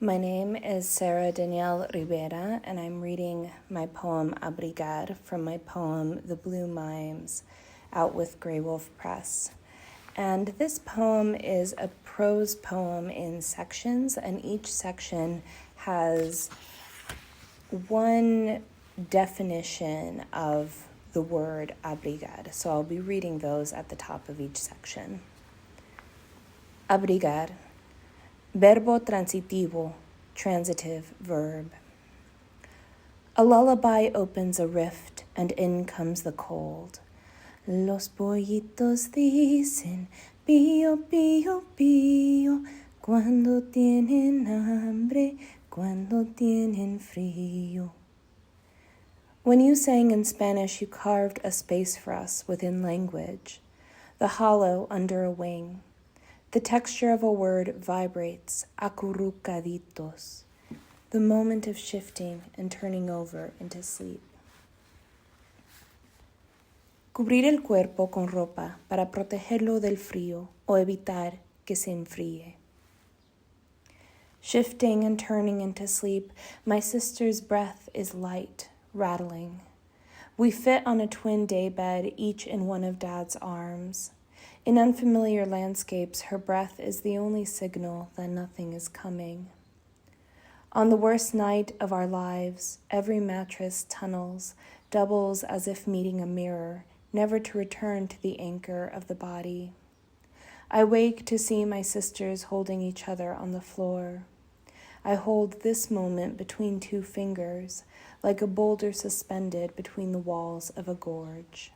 My name is Sara Daniele Rivera, and I'm reading my poem Abrigar from my poem The Blue Mimes, out with Graywolf Press. And this poem is a prose poem in sections, and each section has one definition of the word abrigar. So I'll be reading those at the top of each section. Abrigar. Verbo transitivo, transitive verb. A lullaby opens a rift, and in comes the cold. Los pollitos dicen, pío, pío, pío, cuando tienen hambre, cuando tienen frío. When you sang in Spanish, you carved a space for us within language, the hollow under a wing. The texture of a word vibrates, acurrucaditos, the moment of shifting and turning over into sleep. Cubrir el cuerpo con ropa para protegerlo del frío o evitar que se enfríe. Shifting and turning into sleep, my sister's breath is light, rattling. We fit on a twin daybed, each in one of Dad's arms. In unfamiliar landscapes, her breath is the only signal that nothing is coming. On the worst night of our lives, every mattress tunnels, doubles as if meeting a mirror, never to return to the anchor of the body. I wake to see my sisters holding each other on the floor. I hold this moment between two fingers, like a boulder suspended between the walls of a gorge.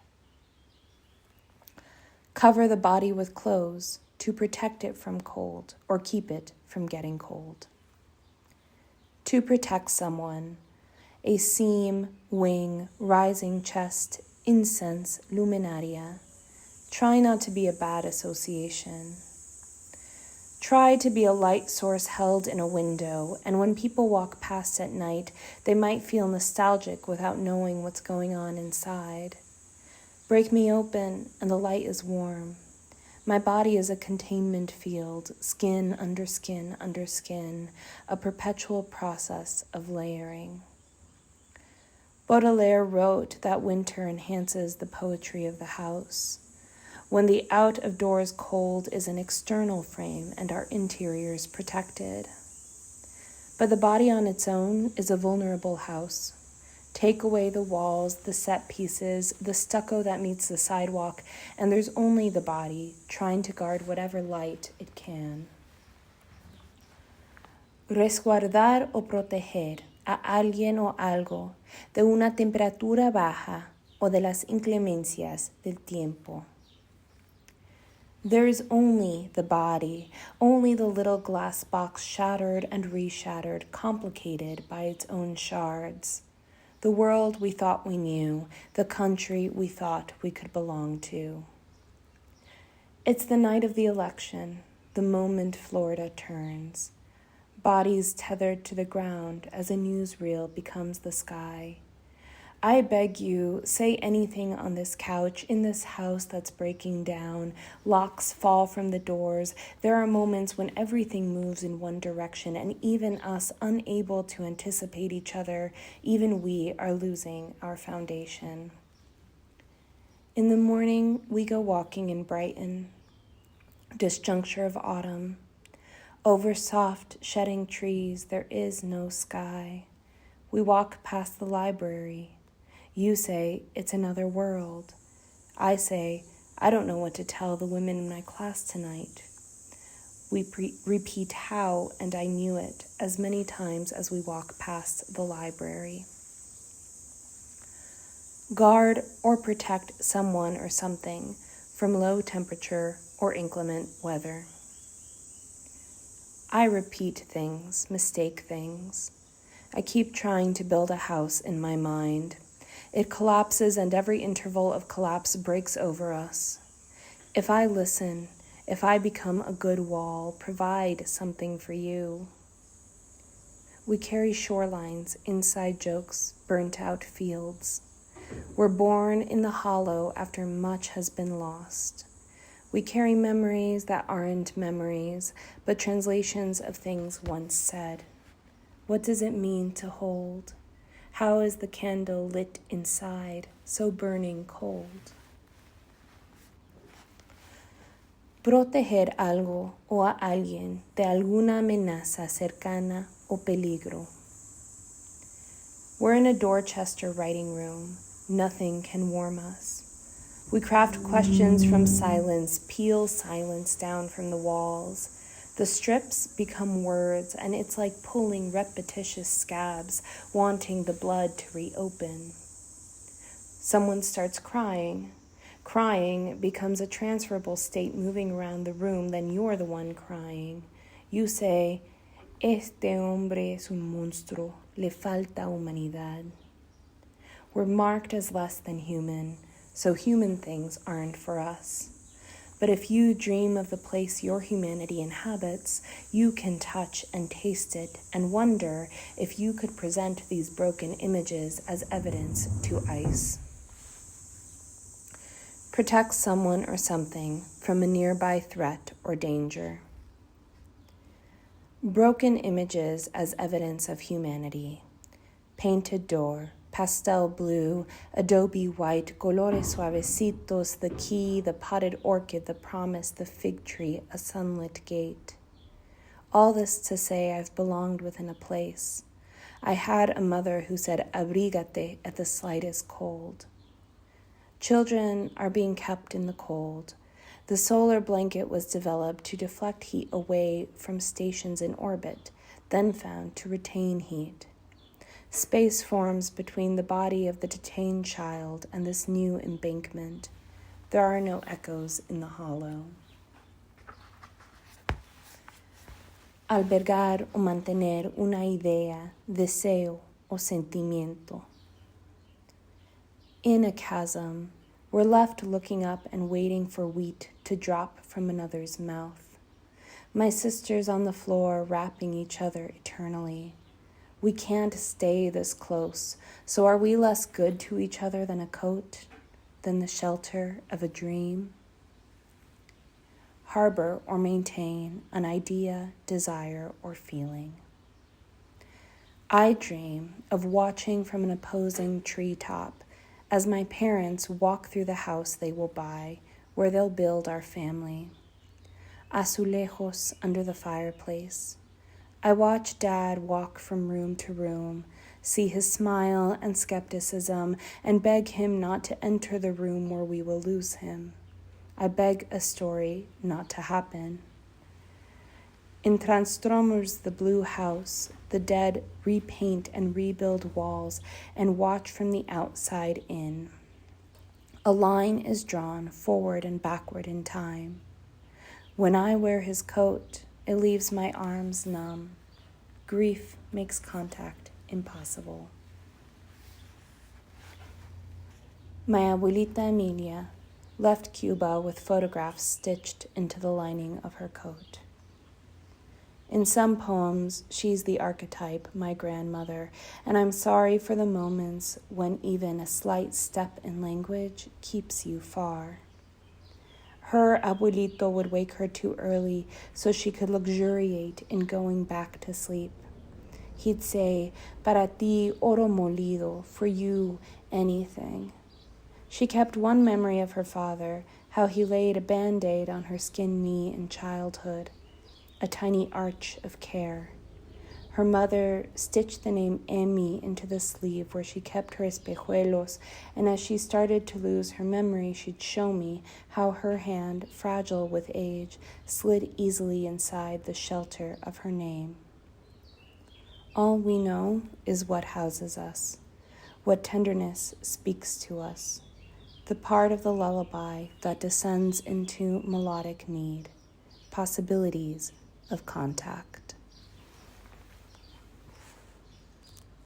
Cover the body with clothes to protect it from cold or keep it from getting cold. To protect someone, a seam, wing, rising chest, incense, luminaria. Try not to be a bad association. Try to be a light source held in a window, and when people walk past at night, they might feel nostalgic without knowing what's going on inside. Break me open, and the light is warm. My body is a containment field, skin under skin under skin, a perpetual process of layering. Baudelaire wrote that winter enhances the poetry of the house, when the out-of-doors cold is an external frame and our interiors protected. But the body on its own is a vulnerable house. Take away the walls, the set pieces, the stucco that meets the sidewalk, and there's only the body trying to guard whatever light it can. Resguardar o proteger a alguien o algo de una temperatura baja o de las inclemencias del tiempo. There is only the body, only the little glass box shattered and reshattered, complicated by its own shards. The world we thought we knew, the country we thought we could belong to. It's the night of the election, the moment Florida turns. Bodies tethered to the ground as a newsreel becomes the sky. I beg you, say anything on this couch, in this house that's breaking down. Locks fall from the doors. There are moments when everything moves in one direction, and even us, unable to anticipate each other, even we are losing our foundation. In the morning, we go walking in Brighton, disjuncture of autumn. Over soft, shedding trees, there is no sky. We walk past the library. You say, it's another world. I say, I don't know what to tell the women in my class tonight. We repeat how, and I knew it, as many times as we walk past the library. Guard or protect someone or something from low temperature or inclement weather. I repeat things, mistake things. I keep trying to build a house in my mind. It collapses, and every interval of collapse breaks over us. If I listen, if I become a good wall, provide something for you. We carry shorelines, inside jokes, burnt-out fields. We're born in the hollow after much has been lost. We carry memories that aren't memories, but translations of things once said. What does it mean to hold? How is the candle lit inside, so burning cold? Proteger algo o a alguien de alguna amenaza cercana o peligro. We're in a Dorchester writing room. Nothing can warm us. We craft questions from silence, peel silence down from the walls. The strips become words, and it's like pulling repetitious scabs, wanting the blood to reopen. Someone starts crying. Crying becomes a transferable state moving around the room, then you're the one crying. You say, este hombre es un monstruo, le falta humanidad. We're marked as less than human, so human things aren't for us. But if you dream of the place your humanity inhabits, you can touch and taste it and wonder if you could present these broken images as evidence to ICE. Protect someone or something from a nearby threat or danger. Broken images as evidence of humanity. Painted door, pastel blue, adobe white, colores suavecitos, the key, the potted orchid, the promise, the fig tree, a sunlit gate. All this to say I've belonged within a place. I had a mother who said abrigate at the slightest cold. Children are being kept in the cold. The solar blanket was developed to deflect heat away from stations in orbit, then found to retain heat. Space forms between the body of the detained child and this new embankment. There are no echoes in the hollow. Albergar o mantener una idea, deseo o sentimiento. In a chasm, we're left looking up and waiting for wheat to drop from another's mouth. My sisters on the floor wrapping each other eternally. We can't stay this close, so are we less good to each other than a coat, than the shelter of a dream? Harbor or maintain an idea, desire, or feeling. I dream of watching from an opposing treetop as my parents walk through the house they will buy, where they'll build our family. Azulejos under the fireplace. I watch Dad walk from room to room, see his smile and skepticism, and beg him not to enter the room where we will lose him. I beg a story not to happen. In Transformers, the blue house, the dead repaint and rebuild walls and watch from the outside in. A line is drawn forward and backward in time. When I wear his coat, it leaves my arms numb. Grief makes contact impossible. My abuelita Emilia left Cuba with photographs stitched into the lining of her coat. In some poems, she's the archetype, my grandmother, and I'm sorry for the moments when even a slight step in language keeps you far. Her abuelito would wake her too early so she could luxuriate in going back to sleep. He'd say, para ti oro molido, for you anything. She kept one memory of her father, how he laid a Band-Aid on her skinned knee in childhood. A tiny arch of care. Her mother stitched the name Emi into the sleeve where she kept her espejuelos, and as she started to lose her memory, she'd show me how her hand, fragile with age, slid easily inside the shelter of her name. All we know is what houses us, what tenderness speaks to us, the part of the lullaby that descends into melodic need, possibilities of contact.